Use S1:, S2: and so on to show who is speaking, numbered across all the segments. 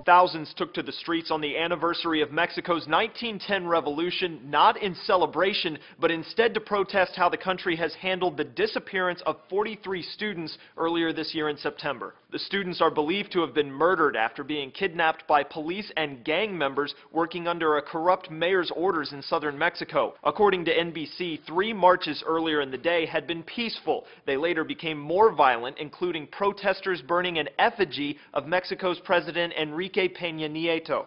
S1: Thousands took to the streets on the anniversary of Mexico's 1910 revolution, not in celebration, but instead to protest how the country has handled the disappearance of 43 students earlier this year in September. The students are believed to have been murdered after being kidnapped by police and gang members working under a corrupt mayor's orders in southern Mexico. According to NBC, 3 marches earlier in the day had been peaceful. They later became more violent, including protesters burning an effigy of Mexico's President Enrique Peña Nieto.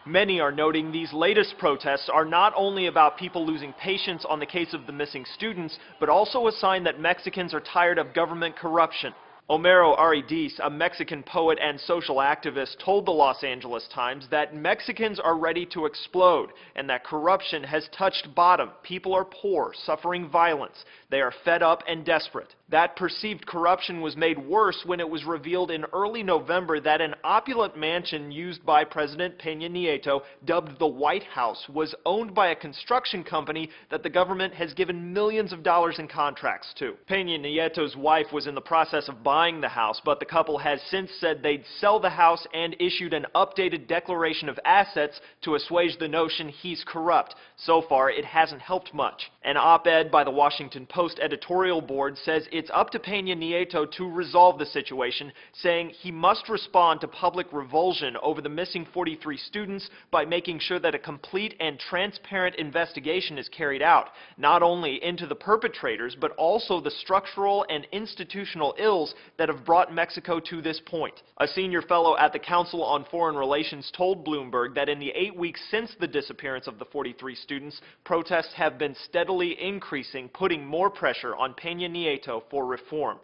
S1: Many are noting these latest protests are not only about people losing patience on the case of the missing students, but also a sign that Mexicans are tired of government corruption. Homero Aridiz, a Mexican poet and social activist, told the Los Angeles Times that Mexicans are ready to explode and that corruption has touched bottom. People are poor, suffering violence. They are fed up and desperate. That perceived corruption was made worse when it was revealed in early November that an opulent mansion used by President Peña Nieto, dubbed the White House, was owned by a construction company that the government has given millions of dollars in contracts to. Peña Nieto's wife was in the process of buying the house, but the couple has since said they'd sell the house and issued an updated declaration of assets to assuage the notion he's corrupt. So far, it hasn't helped much. An op-ed by the Washington Post editorial board says it's up to Peña Nieto to resolve the situation, saying he must respond to public revulsion over the missing 43 students by making sure that a complete and transparent investigation is carried out, not only into the perpetrators, but also the structural and institutional ills that have brought Mexico to this point. A senior fellow at the Council on Foreign Relations told Bloomberg that in the 8 weeks since the disappearance of the 43 students, protests have been steadily increasing, putting more pressure on Peña Nieto for reform.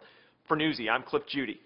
S1: For Newsy, I'm Cliff Judy.